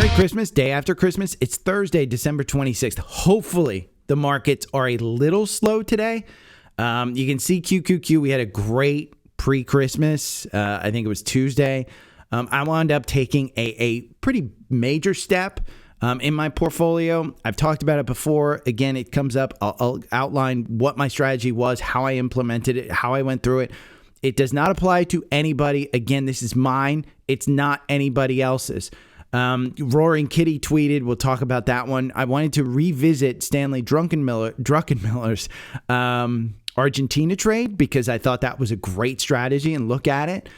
Merry Christmas, day after Christmas. It's Thursday, December 26th. Hopefully, the markets are a little slow today. You can see QQQ. We had a great pre-Christmas. I think it was Tuesday. I wound up taking a pretty major step in my portfolio. I've talked about it before. Again, it comes up. I'll outline what my strategy was, how I implemented it, how I went through it. It does not apply to anybody. Again, this is mine. It's not anybody else's. Roaring Kitty tweeted, we'll talk about that one. I wanted to revisit Stanley Druckenmiller's Argentina trade because I thought that was a great strategy and look at it.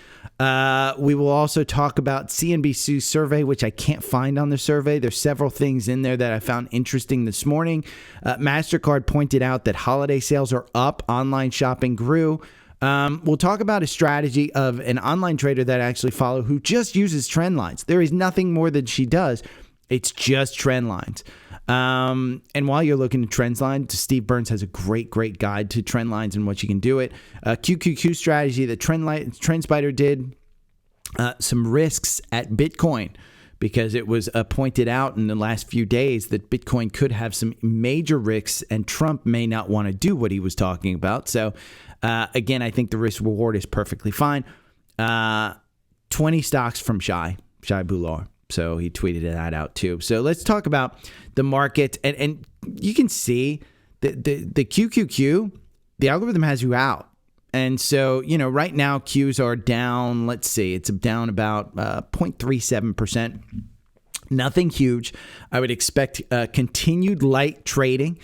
We will also talk about CNBC's survey, which I can't find on the survey. There's several things in there that I found interesting this morning. MasterCard pointed out that holiday sales are up. Online shopping grew. We'll talk about a strategy of an online trader that I actually follow who just uses Trendlines. There is nothing more that she does. It's just Trendlines. And while you're looking at Trendlines, Steve Burns has a great guide to Trendlines and what you can do it. QQQ strategy that Trendspider did. Some risks at Bitcoin because it was pointed out in the last few days that Bitcoin could have some major risks and Trump may not want to do what he was talking about. So again, I think the risk reward is perfectly fine. 20 stocks from Shay Boulard. So he tweeted that out too. So let's talk about the market. And you can see the QQQ, the algorithm has you out. And so, right now Qs are down, let's see, it's down about 0.37%. Nothing huge. I would expect continued light trading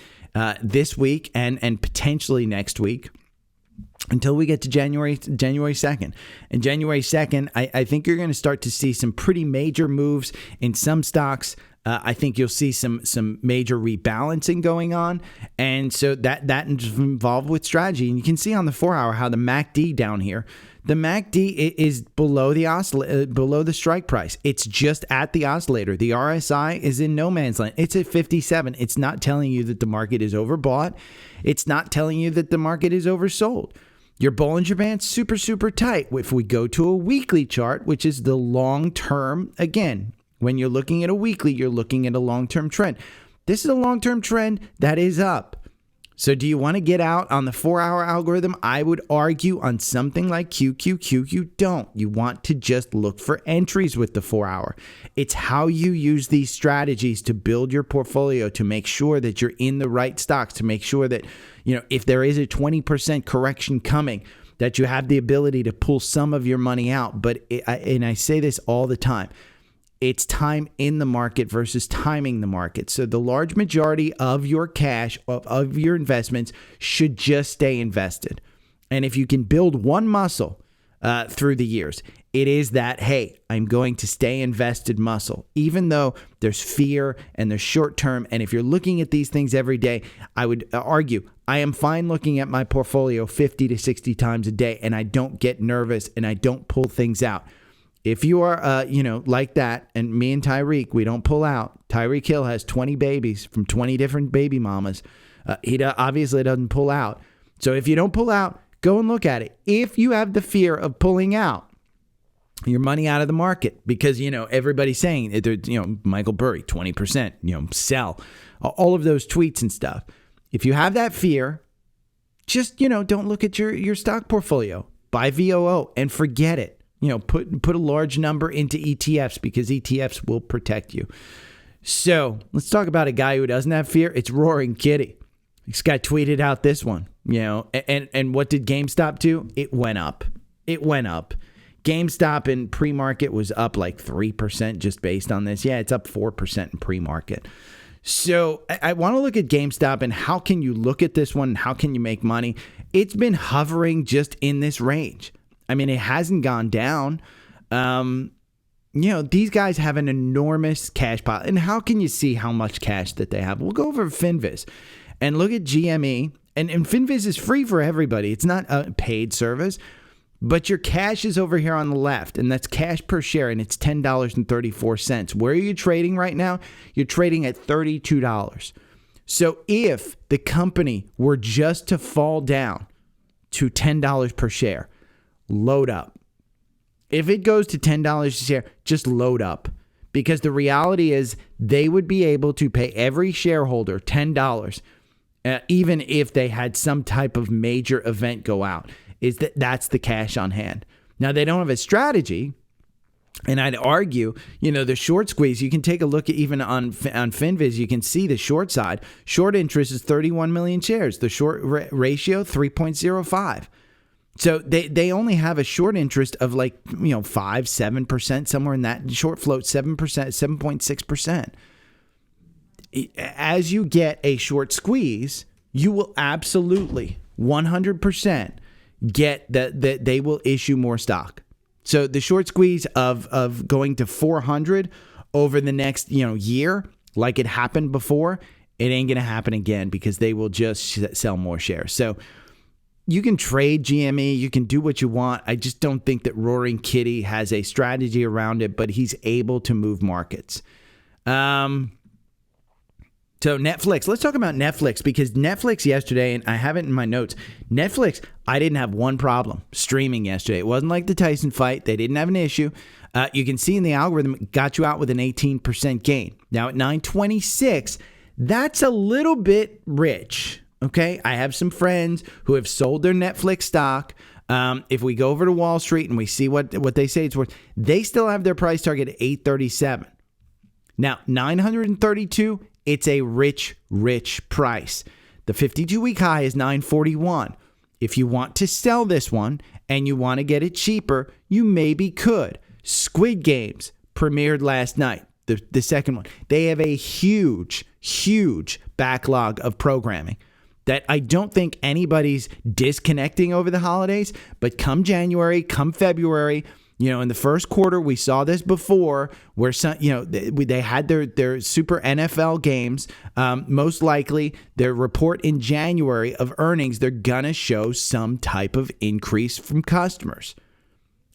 this week and potentially next week until we get to January 2nd. And January 2nd, I think you're going to start to see some pretty major moves in some stocks. I think you'll see some major rebalancing going on. And so that is involved with strategy. And you can see on the 4-hour how the MACD down here, the MACD is below the strike price. It's just at the oscillator. The RSI is in no man's land. It's at 57. It's not telling you that the market is overbought. It's not telling you that the market is oversold. Your Bollinger Band, super tight. If we go to a weekly chart, which is the long term, again, when you're looking at a weekly, you're looking at a long-term trend. This is a long-term trend that is up. So do you want to get out on the 4-hour algorithm? I would argue on something like QQQ, you don't. You want to just look for entries with the 4-hour. It's how you use these strategies to build your portfolio, to make sure that you're in the right stocks, to make sure that, if there is a 20% correction coming, that you have the ability to pull some of your money out. But I say this all the time. It's time in the market versus timing the market. So the large majority of your cash, of your investments, should just stay invested. And if you can build one muscle through the years, it is that, hey, I'm going to stay invested muscle. Even though there's fear and there's short term, and if you're looking at these things every day, I would argue I am fine looking at my portfolio 50 to 60 times a day, and I don't get nervous and I don't pull things out. If you are, like that, and me and Tyreek, we don't pull out. Tyreek Hill has 20 babies from 20 different baby mamas. He obviously doesn't pull out. So if you don't pull out, go and look at it. If you have the fear of pulling out your money out of the market, because, everybody's saying, Michael Burry, 20%, sell, all of those tweets and stuff. If you have that fear, just, don't look at your stock portfolio. Buy VOO and forget it. Put a large number into ETFs because ETFs will protect you. So let's talk about a guy who doesn't have fear. It's Roaring Kitty. This guy tweeted out this one, and what did GameStop do? It went up. GameStop in pre-market was up like 3% just based on this. Yeah, it's up 4% in pre-market. So I want to look at GameStop and how can you look at this one? How can you make money? It's been hovering just in this range. I mean, it hasn't gone down. These guys have an enormous cash pile. And how can you see how much cash that they have? We'll go over Finviz and look at GME. And Finviz is free for everybody. It's not a paid service. But your cash is over here on the left. And that's cash per share. And it's $10.34. Where are you trading right now? You're trading at $32. So if the company were just to fall down to $10 per share, load up. If it goes to $10 a share, just load up because the reality is they would be able to pay every shareholder $10, even if they had some type of major event go out. That's the cash on hand. Now, they don't have a strategy. And I'd argue, the short squeeze, you can take a look at even on FinViz, you can see the short side. Short interest is 31 million shares. The short ratio, 3.05. So they only have a short interest of 5-7%, somewhere in that. Short float, 7%, 7.6%. As you get a short squeeze, you will absolutely 100% get that they will issue more stock. So the short squeeze of going to 400 over the next year, like it happened before, it ain't going to happen again because they will just sell more shares. So you can trade GME, you can do what you want. I just don't think that Roaring Kitty has a strategy around it, but he's able to move markets. So Netflix, let's talk about Netflix, because Netflix yesterday, and I have it in my notes, Netflix, I didn't have one problem streaming yesterday. It wasn't like the Tyson fight. They didn't have an issue. You can see in the algorithm, it got you out with an 18% gain. Now at 926, that's a little bit rich. Okay, I have some friends who have sold their Netflix stock. If we go over to Wall Street and we see what they say it's worth, they still have their price target at 837. Now, 932, it's a rich price. The 52-week high is 941. If you want to sell this one and you want to get it cheaper, you maybe could. Squid Games premiered last night, the second one. They have a huge backlog of programming that I don't think anybody's disconnecting over the holidays. But come January, come February, in the first quarter, we saw this before where they had their super NFL games. Most likely, their report in January of earnings, they're going to show some type of increase from customers.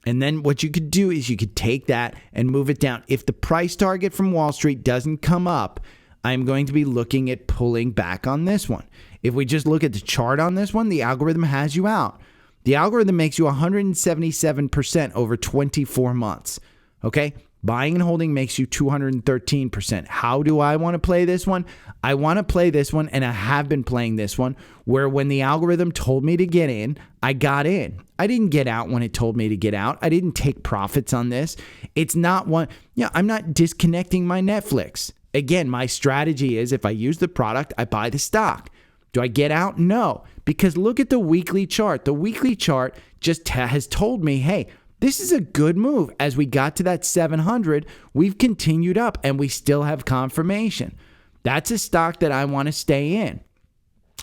And then what you could do is you could take that and move it down. If the price target from Wall Street doesn't come up, I'm going to be looking at pulling back on this one. If we just look at the chart on this one, the algorithm has you out. The algorithm makes you 177% over 24 months. Okay? Buying and holding makes you 213%. How do I want to play this one? I want to play this one, and I have been playing this one, where when the algorithm told me to get in, I got in. I didn't get out when it told me to get out. I didn't take profits on this. It's not one, I'm not disconnecting my Netflix. Again, my strategy is if I use the product, I buy the stock. Do I get out? No, because look at the weekly chart. The weekly chart just has told me, hey, this is a good move. As we got to that 700, we've continued up and we still have confirmation. That's a stock that I want to stay in.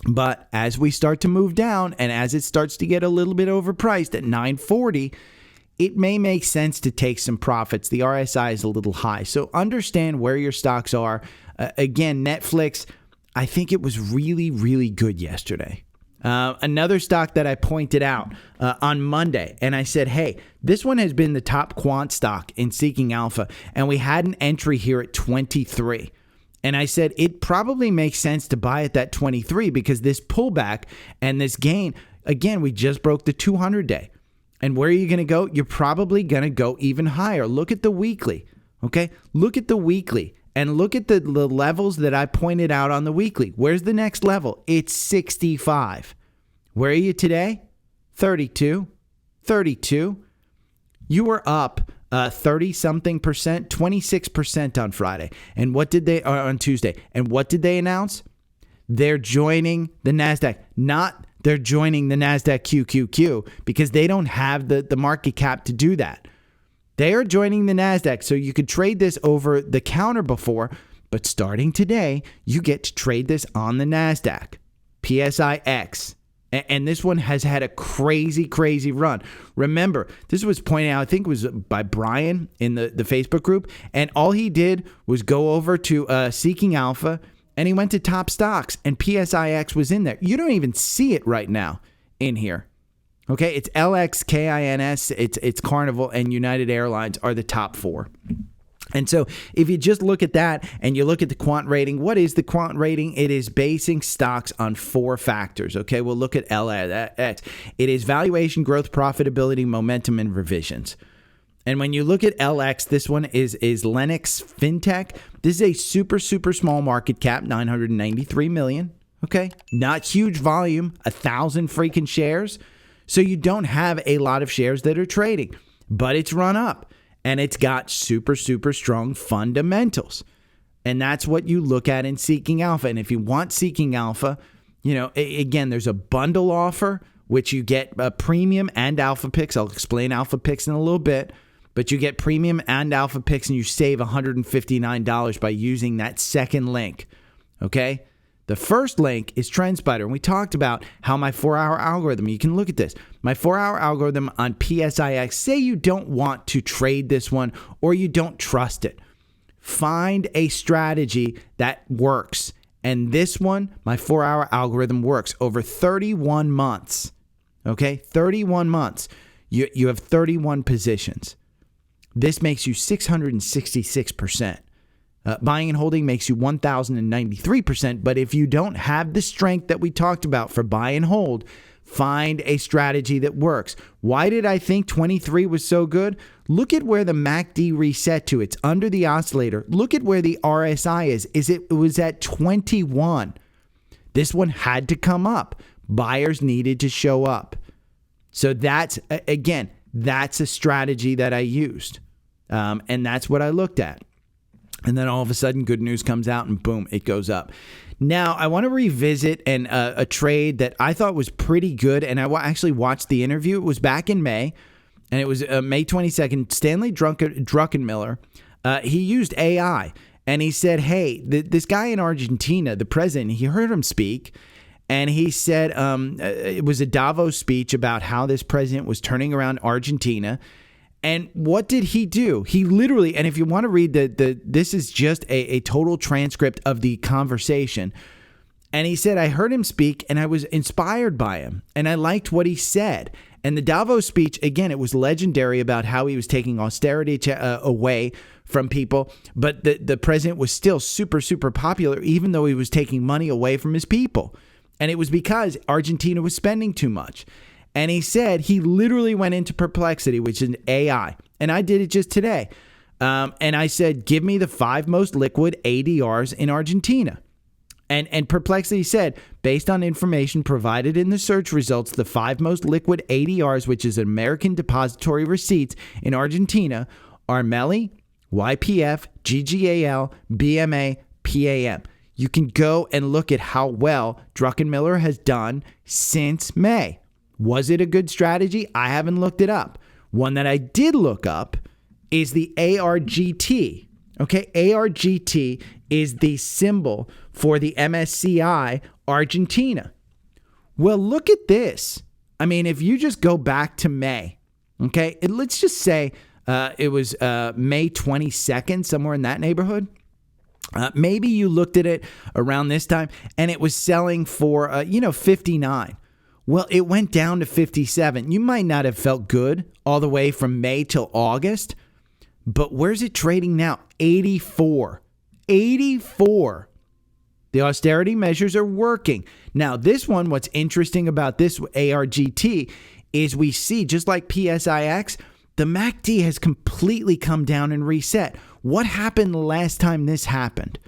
But as we start to move down and as it starts to get a little bit overpriced at 940, it may make sense to take some profits. The RSI is a little high. So understand where your stocks are. Again, Netflix, I think it was really, really good yesterday. Another stock that I pointed out on Monday, and I said, hey, this one has been the top quant stock in Seeking Alpha, and we had an entry here at 23. And I said, it probably makes sense to buy at that 23 because this pullback and this gain, again, we just broke the 200-day. And where are you going to go? You're probably going to go even higher. Look at the weekly, okay? Look at the weekly. And look at the levels that I pointed out on the weekly. Where's the next level? It's 65. Where are you today? 32. 32. You were up 30-something percent, 26% on Friday. And what did they, on Tuesday? And what did they announce? They're joining the NASDAQ. They're joining the NASDAQ QQQ because they don't have the market cap to do that. They are joining the NASDAQ, so you could trade this over the counter before, but starting today, you get to trade this on the NASDAQ, PSIX. And this one has had a crazy run. Remember, this was pointed out, I think it was by Brian in the Facebook group, and all he did was go over to Seeking Alpha, and he went to top stocks, and PSIX was in there. You don't even see it right now in here. Okay, it's LX, KINS, it's Carnival, and United Airlines are the top four. And so if you just look at that and you look at the quant rating, what is the quant rating? It is basing stocks on 4 factors. Okay, we'll look at LX. It is valuation, growth, profitability, momentum, and revisions. And when you look at LX, this one is Lennox FinTech. This is a super, super small market cap, 993 million. Okay, not huge volume, 1,000 freaking shares. So you don't have a lot of shares that are trading, but it's run up and it's got super, super strong fundamentals. And that's what you look at in Seeking Alpha. And if you want Seeking Alpha, you know, again, there's a bundle offer, which you get a premium and alpha picks. I'll explain alpha picks in a little bit, but you get premium and alpha picks and you save $159 by using that second link. Okay. The first link is Trendspider. And we talked about how my 4-hour algorithm, you can look at this. My 4-hour algorithm on PSIX, say you don't want to trade this one or you don't trust it. Find a strategy that works. And this one, my 4-hour algorithm works over 31 months. Okay, 31 months. You have 31 positions. This makes you 666%. Buying and holding makes you 1,093%. But if you don't have the strength that we talked about for buy and hold, find a strategy that works. Why did I think 23 was so good? Look at where the MACD reset to. It's under the oscillator. Look at where the RSI is. It was at 21. This one had to come up. Buyers needed to show up. So that's, again, that's a strategy that I used. And that's what I looked at. And then all of a sudden, good news comes out and boom, it goes up. Now, I want to revisit a trade that I thought was pretty good. And I actually watched the interview. It was back in May. And it was May 22nd. Stanley Druckenmiller, he used AI. And he said, hey, this guy in Argentina, the president, he heard him speak. And he said it was a Davos speech about how this president was turning around Argentina. And what did he do? He literally, and if you want to read this is just a total transcript of the conversation. And he said, I heard him speak and I was inspired by him. And I liked what he said. And the Davos speech, again, it was legendary about how he was taking austerity away from people. But the president was still super, super popular, even though he was taking money away from his people. And it was because Argentina was spending too much. And he said he literally went into Perplexity, which is an AI. And I did it just today. And I said, give me the 5 most liquid ADRs in Argentina. And Perplexity said, based on information provided in the search results, the 5 most liquid ADRs, which is American Depository Receipts in Argentina, are MELI, YPF, GGAL, BMA, PAM. You can go and look at how well Druckenmiller has done since May. Was it a good strategy? I haven't looked it up. One that I did look up is the ARGT. Okay, ARGT is the symbol for the MSCI Argentina. Well, look at this. I mean, if you just go back to May, okay, let's just say it was May 22nd, somewhere in that neighborhood. Maybe you looked at it around this time and it was selling for, 59. Well, it went down to 57. You might not have felt good all the way from May till August, but where's it trading now? 84. 84. The austerity measures are working. Now, this one, what's interesting about this ARGT is we see, just like PSIX, the MACD has completely come down and reset. What happened the last time this happened?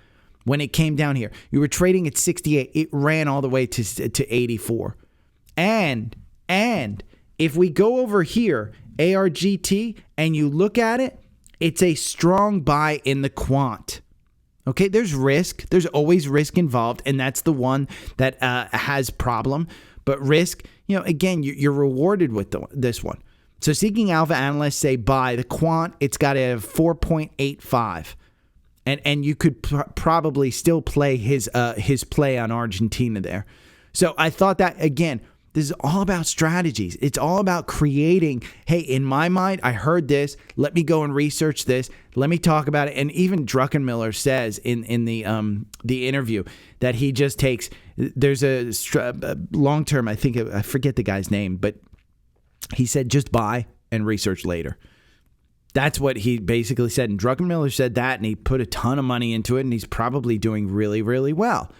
When it came down here, you were trading at 68. It ran all the way to 84. And if we go over here, ARGT, and you look at it, it's a strong buy in the quant. Okay, there's risk. There's always risk involved, and that's the one that has problem. But risk, again, you're rewarded with this one. So Seeking Alpha analysts say buy. The quant, it's got a 4.85. And you could probably still play his play on Argentina there. So I thought that, again, this is all about strategies. It's all about creating, hey, in my mind, I heard this. Let me go and research this. Let me talk about it. And even Druckenmiller says in the interview that he just takes, there's a long-term, I forget the guy's name, but he said just buy and research later. That's what he basically said. And Druckenmiller said that, and he put a ton of money into it, and he's probably doing really, really well.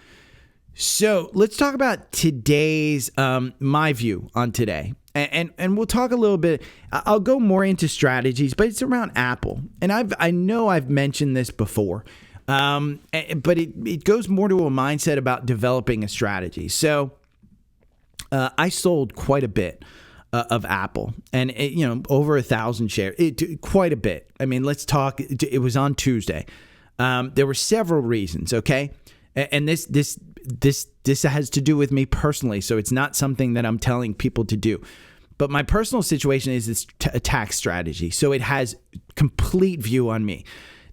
So let's talk about today's, my view on today. And we'll talk a little bit. I'll go more into strategies, but it's around Apple. And I know I've mentioned this before, but it goes more to a mindset about developing a strategy. So I sold quite a bit of Apple, and over 1,000 shares, quite a bit. I mean, let's talk. It was on Tuesday. There were several reasons. Okay, and this has to do with me personally, so it's not something that I'm telling people to do. But my personal situation is this a tax strategy, so it has complete view on me.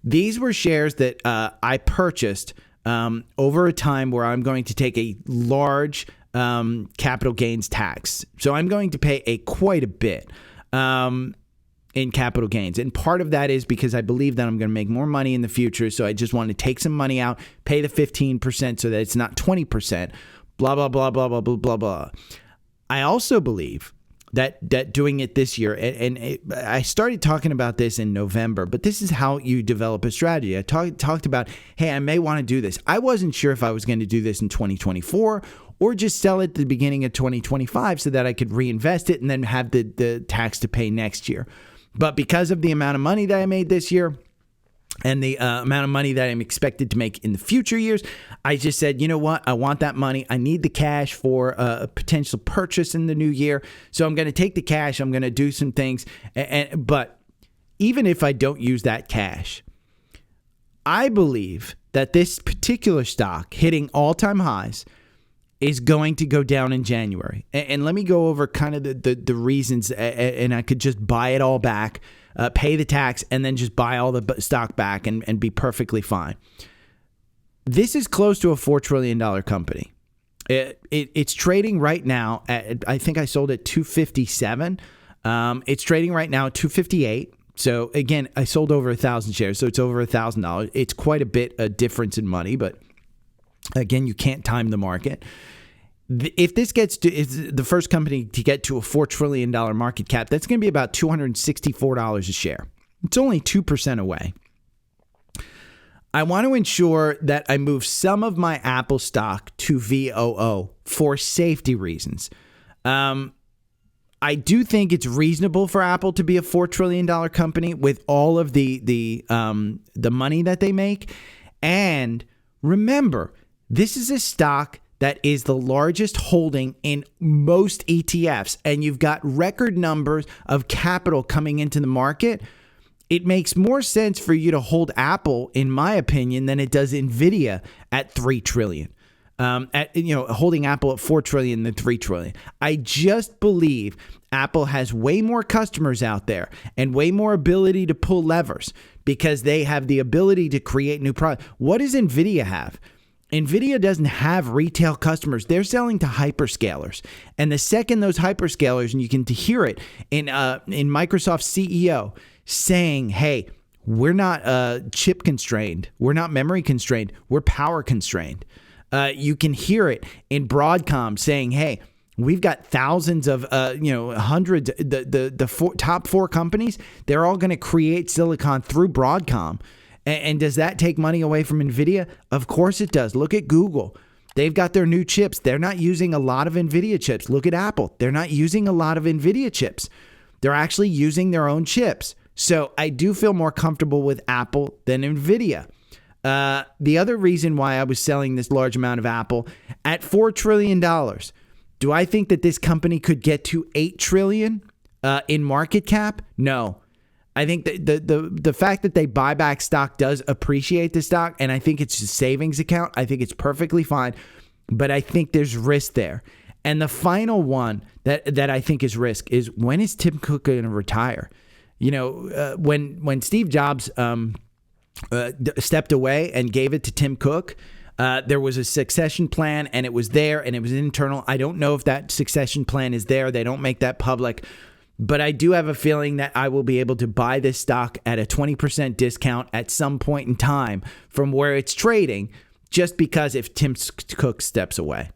These were shares that I purchased over a time where I'm going to take a large capital gains tax. So I'm going to pay quite a bit in capital gains. And part of that is because I believe that I'm going to make more money in the future. So I just want to take some money out, pay the 15% so that it's not 20%, blah, blah, blah, blah, blah, blah, blah, blah. I also believe that doing it this year, I started talking about this in November, but this is how you develop a strategy. I talked about, hey, I may want to do this. I wasn't sure if I was going to do this in 2024 or just sell it at the beginning of 2025 so that I could reinvest it and then have the tax to pay next year. But because of the amount of money that I made this year and the amount of money that I'm expected to make in the future years, I just said, you know what? I want that money. I need the cash for a potential purchase in the new year. So I'm going to take the cash. I'm going to do some things. But even if I don't use that cash, I believe that this particular stock hitting all-time highs is going to go down in January. And let me go over kind of the reasons, and I could just buy it all back, pay the tax, and then just buy all the stock back and be perfectly fine. This is close to a $4 trillion company. It's trading right now at, I think I sold it 257. It's trading right now at 258. So again, I sold over 1,000 shares, so it's over $1,000. It's quite a bit a difference in money, but again, you can't time the market. If this gets to is the first company to get to a $4 trillion market cap, that's going to be about $264 a share. It's only 2% away. I want to ensure that I move some of my Apple stock to VOO for safety reasons. I do think it's reasonable for Apple to be a $4 trillion company with all of the money that they make. And remember, this is a stock that is the largest holding in most ETFs, and you've got record numbers of capital coming into the market. It makes more sense for you to hold Apple, in my opinion, than it does Nvidia at $3 trillion. Holding Apple at $4 trillion than $3 trillion. I just believe Apple has way more customers out there and way more ability to pull levers because they have the ability to create new products. What does Nvidia have? NVIDIA doesn't have retail customers. They're selling to hyperscalers. And the second those hyperscalers, and you can hear it in Microsoft's CEO saying, hey, we're not chip constrained. We're not memory constrained. We're power constrained. You can hear it in Broadcom saying, hey, we've got thousands of, hundreds, the top four companies, they're all going to create silicon through Broadcom. And does that take money away from NVIDIA? Of course it does. Look at Google. They've got their new chips. They're not using a lot of NVIDIA chips. Look at Apple. They're not using a lot of NVIDIA chips. They're actually using their own chips. So I do feel more comfortable with Apple than NVIDIA. The other reason why I was selling this large amount of Apple at $4 trillion, do I think that this company could get to $8 trillion in market cap? No. I think that the fact that they buy back stock does appreciate the stock, and I think it's a savings account. I think it's perfectly fine, but I think there's risk there. And the final one that I think is risk is, when is Tim Cook going to retire? When Steve Jobs stepped away and gave it to Tim Cook, there was a succession plan, and it was there, and it was internal. I don't know if that succession plan is there. They don't make that public. But I do have a feeling that I will be able to buy this stock at a 20% discount at some point in time from where it's trading, just because if Tim Cook steps away.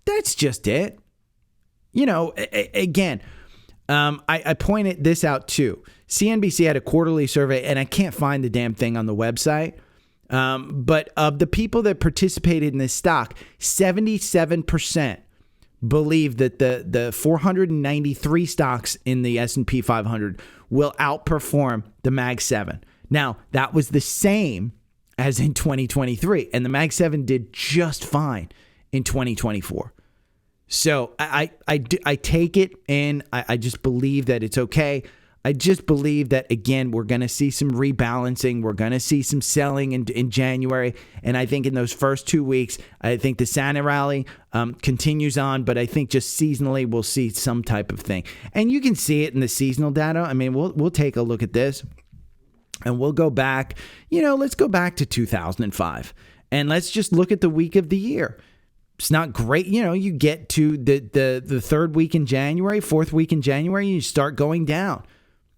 That's just it. Again, I pointed this out too. CNBC had a quarterly survey, and I can't find the damn thing on the website. But of the people that participated in this stock, 77% believe that the 493 stocks in the S&P 500 will outperform the Mag 7. Now, that was the same as in 2023, and the Mag 7 did just fine in 2024. So I take it, and I just believe that it's okay. I just believe that, again, we're going to see some rebalancing. We're going to see some selling in January. And I think in those first 2 weeks, I think the Santa rally continues on. But I think just seasonally, we'll see some type of thing. And you can see it in the seasonal data. I mean, we'll take a look at this. And we'll go back, let's go back to 2005. And let's just look at the week of the year. It's not great. You get to the third week in January, fourth week in January, you start going down.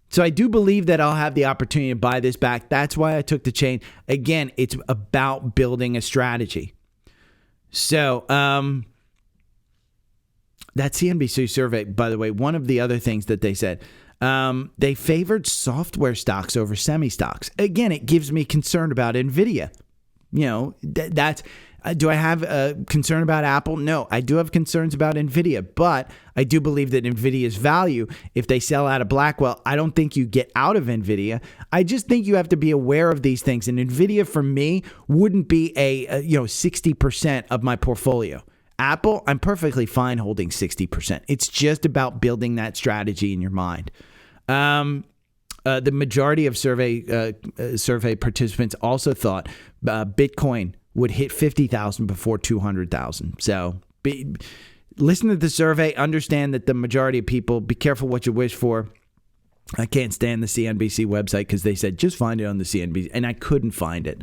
So I do believe that I'll have the opportunity to buy this back. That's why I took the chain. Again, it's about building a strategy. So that CNBC survey, by the way, one of the other things that they said, they favored software stocks over semi stocks. Again, it gives me concern about NVIDIA. Do I have a concern about Apple? No, I do have concerns about NVIDIA, but I do believe that NVIDIA's value, if they sell out of Blackwell, I don't think you get out of NVIDIA. I just think you have to be aware of these things. And NVIDIA, for me, wouldn't be a 60% of my portfolio. Apple, I'm perfectly fine holding 60%. It's just about building that strategy in your mind. The majority of survey participants also thought Bitcoin would hit 50,000 before 200,000. So listen to the survey. Understand that the majority of people, be careful what you wish for. I can't stand the CNBC website because they said just find it on the CNBC, and I couldn't find it.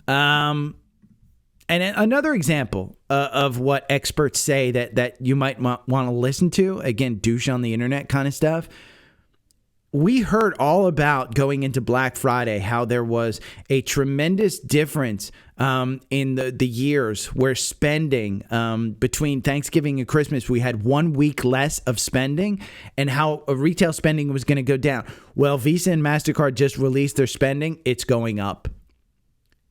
And another example of what experts say that you might want to listen to, again, douche on the internet kind of stuff. We heard all about going into Black Friday, how there was a tremendous difference in the years where spending between Thanksgiving and Christmas, we had 1 week less of spending, and how retail spending was going to go down. Well, Visa and MasterCard just released their spending. It's going up.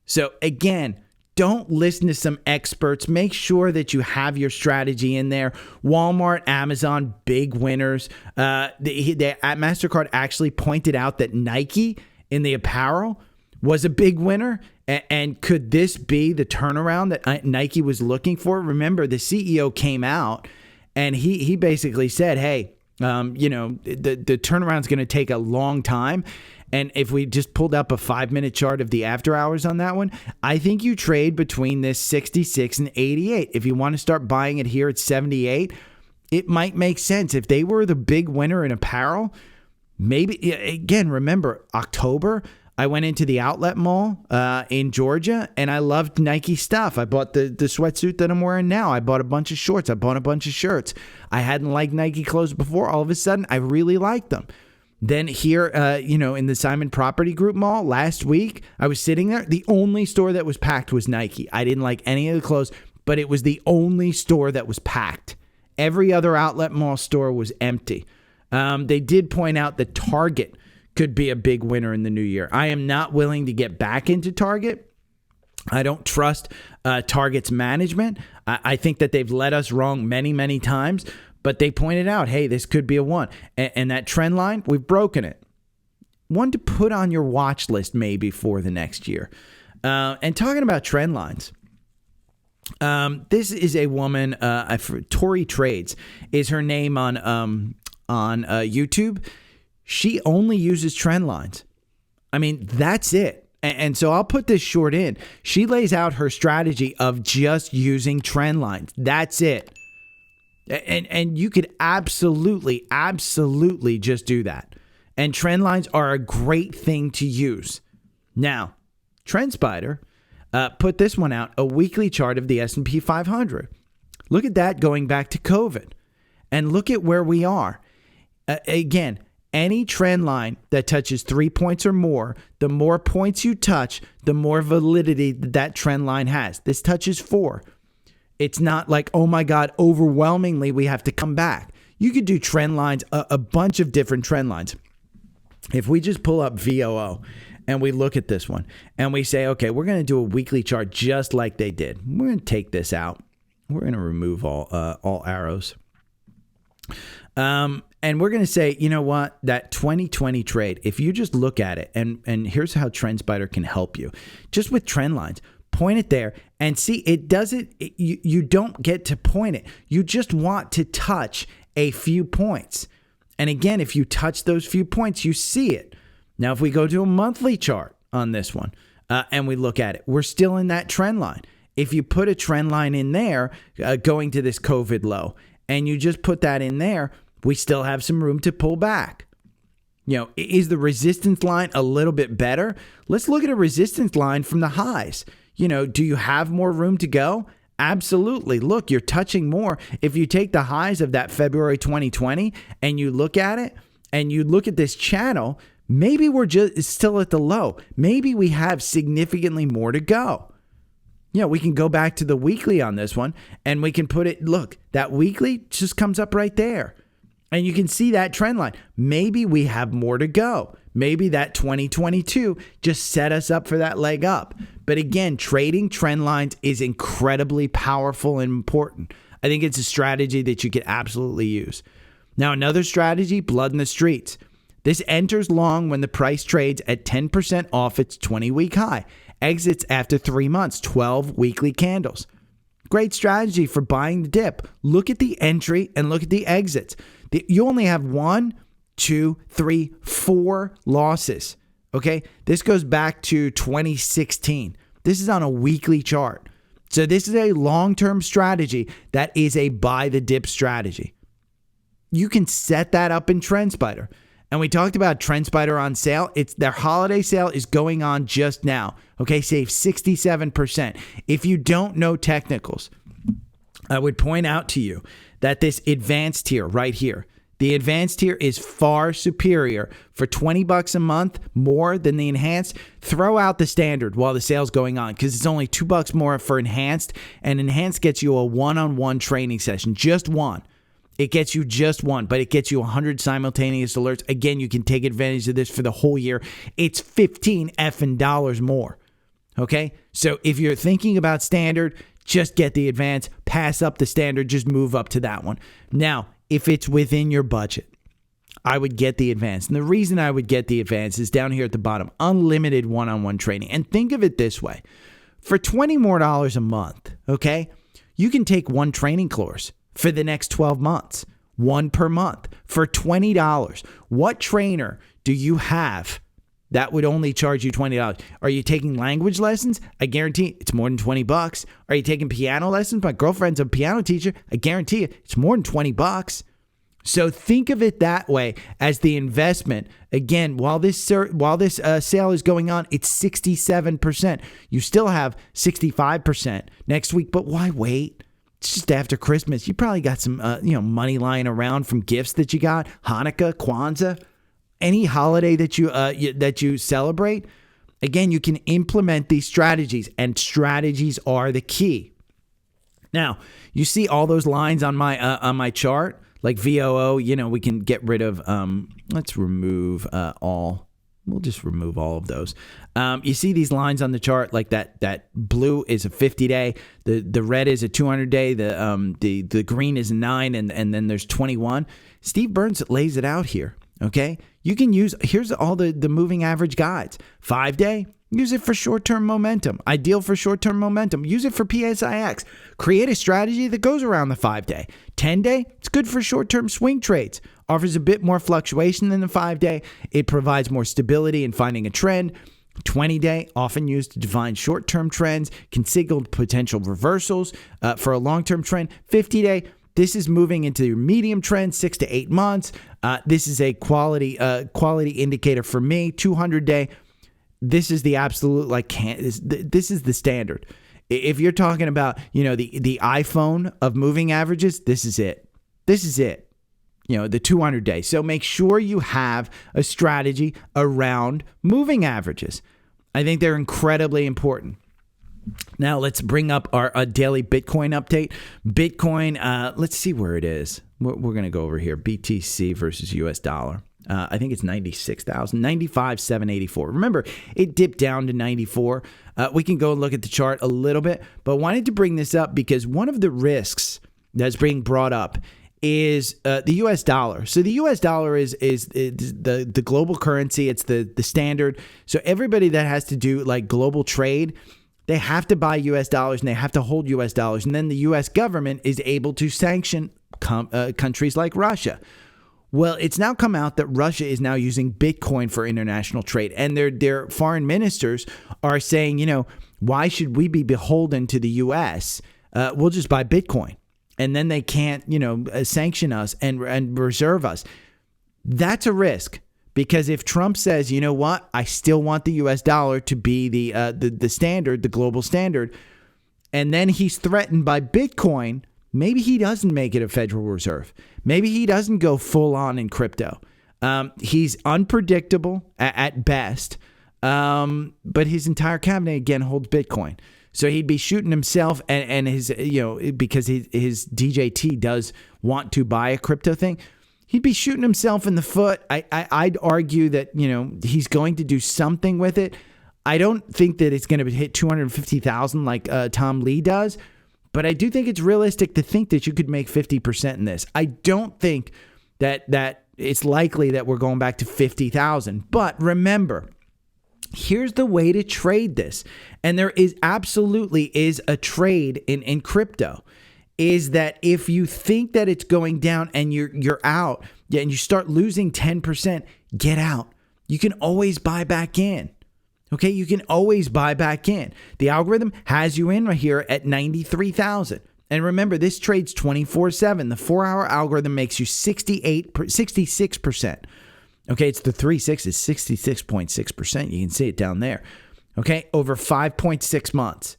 So again, don't listen to some experts. Make sure that you have your strategy in there. Walmart, Amazon, big winners. MasterCard actually pointed out that Nike in the apparel was a big winner. And could this be the turnaround that Nike was looking for? Remember, the CEO came out and he basically said, hey, the turnaround's going to take a long time. And if we just pulled up a 5-minute chart of the after hours on that one, I think you trade between this 66 and 88. If you want to start buying it here at 78, it might make sense. If they were the big winner in apparel, maybe, again, remember, October, I went into the outlet mall in Georgia, and I loved Nike stuff. I bought the sweatsuit that I'm wearing now. I bought a bunch of shorts. I bought a bunch of shirts. I hadn't liked Nike clothes before. All of a sudden, I really liked them. Then here, in the Simon Property Group Mall last week, I was sitting there. The only store that was packed was Nike. I didn't like any of the clothes, but it was the only store that was packed. Every other outlet mall store was empty. They did point out that Target could be a big winner in the new year. I am not willing to get back into Target. I don't trust Target's management. I think that they've led us wrong many, many times. But they pointed out, hey, this could be a one. And that trend line, we've broken it. One to put on your watch list maybe for the next year. And talking about trend lines, this is a woman, Tori Trades is her name on YouTube. She only uses trend lines. I mean, that's it. And so I'll put this short in. She lays out her strategy of just using trend lines. That's it. And you could absolutely just do that. And trend lines are a great thing to use. Now, Trendspider put this one out, a weekly chart of the S&P 500. Look at that going back to COVID. And look at where we are. Again, any trend line that touches 3 points or more, the more points you touch, the more validity that trend line has. This touches 4. It's not like, oh my God, overwhelmingly we have to come back. You could do trend lines, a bunch of different trend lines. if we just pull up VOO and we look at this one and we say, okay, we're going to do a weekly chart just like they did. We're going to take this out. We're going to remove all arrows. And we're going to say, you know what, that 2020 trade, if you just look at it, and here's how Trendspider can help you. Just with trend lines, point it there and see, it doesn't, you don't get to point it. You just want to touch a few points. And again, if you touch those few points, you see it. Now, if we go to a monthly chart on this one and we look at it, we're still in that trend line. If you put a trend line in there going to this COVID low and you just put that in there, we still have some room to pull back. You know, is the resistance line a little bit better? Let's look at a resistance line from the highs. You know, do you have more room to go? Absolutely. Look, you're touching more. If you take the highs of that February 2020 and you look at it and you look at this channel, maybe we're just still at the low. Maybe we have significantly more to go. You know, we can go back to the weekly on this one and we can put it, look, that weekly just comes up right there. And you can see that trend line. Maybe we have more to go. Maybe that 2022 just set us up for that leg up. But again, trading trend lines is incredibly powerful and important. I think it's a strategy that you could absolutely use. Now, another strategy, blood in the streets. This enters long when the price trades at 10% off its 20-week high. Exits after 3 months, 12 weekly candles. Great strategy for buying the dip. Look at the entry and look at the exits. You only have 1, 2, 3, 4 losses. Okay, this goes back to 2016. This is on a weekly chart. So this is a long-term strategy that is a buy the dip strategy. You can set that up in Trendspider. And we talked about Trendspider on sale. It's their holiday sale is going on just now. Okay, save 67%. If you don't know technicals, I would point out to you that this advanced tier right here, the advanced tier is far superior for $20 a month more than the enhanced. Throw out the standard while the sale's going on because it's only $2 more for enhanced, and enhanced gets you a one-on-one training session, just one. It gets you just one, but it gets you 100 simultaneous alerts. Again, you can take advantage of this for the whole year. It's $15 effing more. Okay? So if you're thinking about standard, just get the advanced, pass up the standard, just move up to that one. Now, if it's within your budget, I would get the advanced. And the reason I would get the advanced is down here at the bottom, unlimited one-on-one training. And think of it this way. For $20 more a month, okay, you can take one training course for the next 12 months, one per month for $20. What trainer do you have that would only charge you $20? Are you taking language lessons? I guarantee it's more than $20. Are you taking piano lessons? My girlfriend's a piano teacher. I guarantee it's more than $20. So think of it that way as the investment. Again, while this sale is going on, it's 67%. You still have 65% next week, but why wait? It's just after Christmas. You probably got some money lying around from gifts that you got, Hanukkah, Kwanzaa, any holiday that you celebrate. Again, you can implement these strategies, and strategies are the key. Now, you see all those lines on my chart, like VOO. We can get rid of. Let's remove all. We'll just remove all of those. You see these lines on the chart, like that blue is a 50-day, the red is a 200-day, the green is a 9, and then there's 21. Steve Burns lays it out here. Okay, you can use, here's all the moving average guides. 5-day, use it for short-term momentum. Ideal for short-term momentum. Use it for PSIX. Create a strategy that goes around the 5-day. 10-day, it's good for short-term swing trades. Offers a bit more fluctuation than the 5-day. It provides more stability in finding a trend. 20-day, often used to define short-term trends, can signal potential reversals for a long-term trend. 50-day, this is moving into your medium trend, 6 to 8 months. This is a quality indicator for me. 200-day, this is the absolute, this is the standard. If you're talking about, the iPhone of moving averages, this is it. This is it. The 200-day. So make sure you have a strategy around moving averages. I think they're incredibly important. Now let's bring up our daily Bitcoin update. Bitcoin, let's see where it is. We're going to go over here. BTC versus US dollar. I think it's 96,000, 95,784. Remember, it dipped down to 94. We can go and look at the chart a little bit, but wanted to bring this up because one of the risks that's being brought up is the U.S. dollar. So the U.S. dollar is the global currency. It's the standard. So everybody that has to do like global trade, they have to buy U.S. dollars and they have to hold U.S. dollars. And then the U.S. government is able to sanction countries like Russia. Well, it's now come out that Russia is now using Bitcoin for international trade. And their foreign ministers are saying, why should we be beholden to the U.S.? We'll just buy Bitcoin. And then they can't, sanction us and reserve us. That's a risk, because if Trump says, you know what, I still want the U.S. dollar to be the standard, the global standard, and then he's threatened by Bitcoin, maybe he doesn't make it a Federal Reserve. Maybe he doesn't go full on in crypto. He's unpredictable at best, but his entire cabinet again holds Bitcoin. So he'd be shooting himself and his, because his DJT does want to buy a crypto thing. He'd be shooting himself in the foot. I'd argue that, he's going to do something with it. I don't think that it's going to hit 250,000 like Tom Lee does, but I do think it's realistic to think that you could make 50% in this. I don't think that it's likely that we're going back to 50,000. But remember, here's the way to trade this. And there is absolutely a trade in crypto, is that if you think that it's going down and you're out, and you start losing 10%, get out. You can always buy back in. Okay, you can always buy back in. The algorithm has you in right here at 93,000. And remember, this trades 24/7. The 4-hour algorithm makes you 66%. Okay, it's the 3/6 is 66.6%. You can see it down there. Okay, over 5.6 months.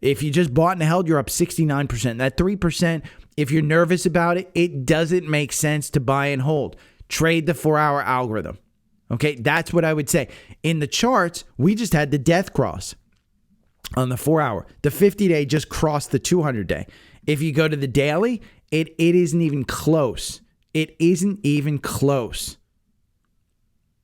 If you just bought and held, you're up 69%. That 3%, if you're nervous about it, it doesn't make sense to buy and hold. Trade the 4-hour algorithm. Okay, that's what I would say. In the charts, we just had the death cross on the 4-hour. The 50-day just crossed the 200-day. If you go to the daily, it isn't even close. It isn't even close.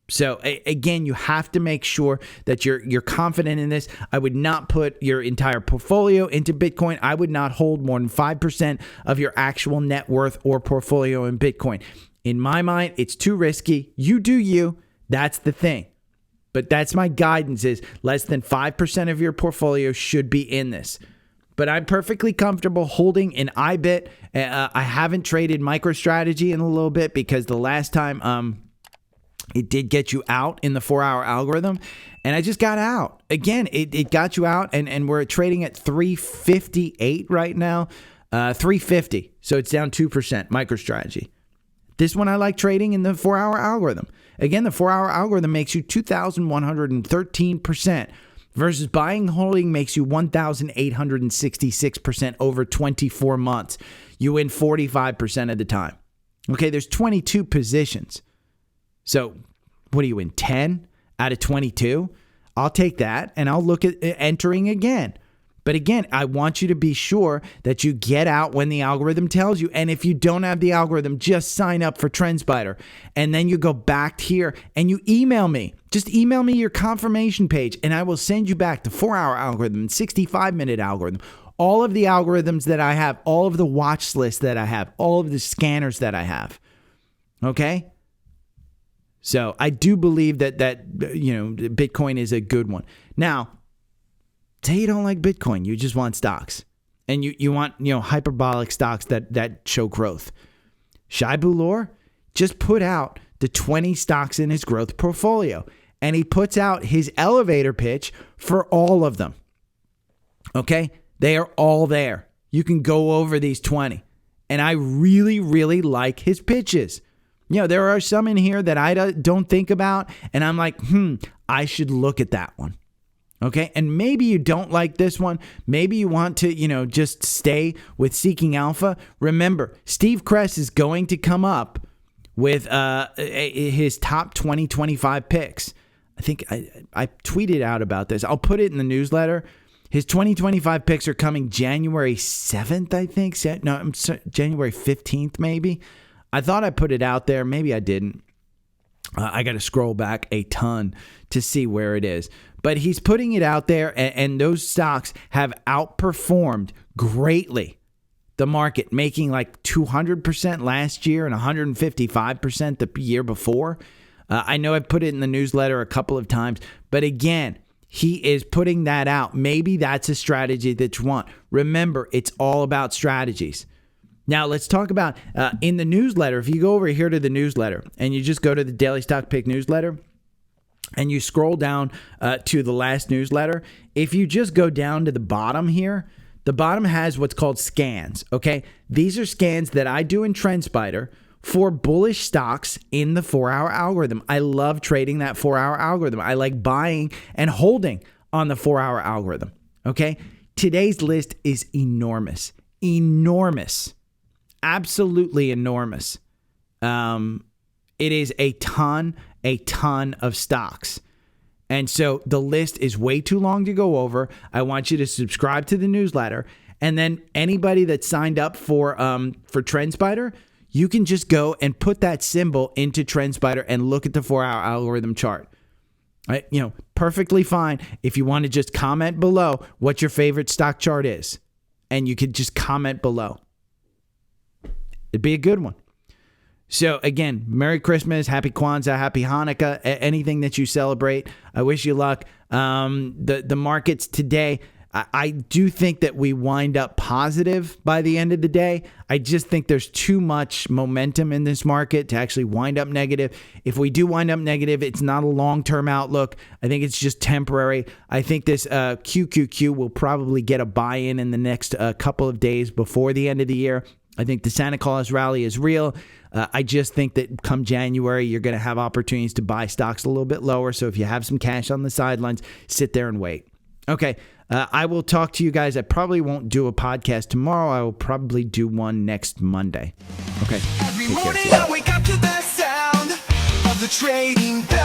So again, you have to make sure that you're confident in this. I would not put your entire portfolio into Bitcoin. I would not hold more than 5% of your actual net worth or portfolio in Bitcoin. In my mind, it's too risky. You do you. That's the thing. But that's my guidance, is less than 5% of your portfolio should be in this. But I'm perfectly comfortable holding an IBIT. I haven't traded MicroStrategy in a little bit because the last time it did get you out in the 4-hour algorithm, and I just got out. Again, it got you out, and we're trading at 358 right now, 350. So it's down 2%, MicroStrategy. This one I like trading in the 4-hour algorithm. Again, the 4-hour algorithm makes you 2,113% versus buying and holding makes you 1,866% over 24 months. You win 45% of the time. Okay, there's 22 positions. So what are you in, 10 out of 22? I'll take that and I'll look at entering again. But again, I want you to be sure that you get out when the algorithm tells you. And if you don't have the algorithm, just sign up for Trendspider. And then you go back here and you email me. Just email me your confirmation page and I will send you back the 4-hour algorithm and 65-minute algorithm. All of the algorithms that I have, all of the watch lists that I have, all of the scanners that I have. Okay? So I do believe that Bitcoin is a good one. Now, say you don't like Bitcoin, you just want stocks, and you want hyperbolic stocks that show growth. Shay just put out the 20 stocks in his growth portfolio, and he puts out his elevator pitch for all of them. Okay, they are all there. You can go over these 20, and I really, really like his pitches. There are some in here that I don't think about, and I'm like, I should look at that one. Okay, and maybe you don't like this one. Maybe you want to, just stay with Seeking Alpha. Remember, Steve Kress is going to come up with his top 2025 picks. I think I tweeted out about this. I'll put it in the newsletter. His 2025 picks are coming January 7th, I think. No, January 15th, maybe. I thought I put it out there. Maybe I didn't. I got to scroll back a ton to see where it is. But he's putting it out there, and those stocks have outperformed greatly the market, making like 200% last year and 155% the year before. I know I've put it in the newsletter a couple of times, but again, he is putting that out. Maybe that's a strategy that you want. Remember, it's all about strategies. Now, let's talk about in the newsletter. If you go over here to the newsletter and you just go to the Daily Stock Pick newsletter and you scroll down to the last newsletter, if you just go down to the bottom here, the bottom has what's called scans, okay? These are scans that I do in Trendspider for bullish stocks in the 4-hour algorithm. I love trading that 4-hour algorithm. I like buying and holding on the 4-hour algorithm, okay? Today's list is enormous, absolutely enormous. It is a ton of stocks. And so the list is way too long to go over. I want you to subscribe to the newsletter. And then anybody that signed up for Trendspider, you can just go and put that symbol into Trendspider and look at the 4-hour algorithm chart. Right? Perfectly fine if you want to just comment below what your favorite stock chart is. And you could just comment below. It'd be a good one. So again, Merry Christmas, Happy Kwanzaa, Happy Hanukkah, anything that you celebrate. I wish you luck. The markets today, I do think that we wind up positive by the end of the day. I just think there's too much momentum in this market to actually wind up negative. If we do wind up negative, it's not a long-term outlook. I think it's just temporary. I think this QQQ will probably get a buy-in in the next couple of days before the end of the year. I think the Santa Claus rally is real. I just think that come January, you're going to have opportunities to buy stocks a little bit lower. So if you have some cash on the sidelines, sit there and wait. Okay, I will talk to you guys. I probably won't do a podcast tomorrow. I will probably do one next Monday. Okay. Every morning I wake up to the sound of the trading bell.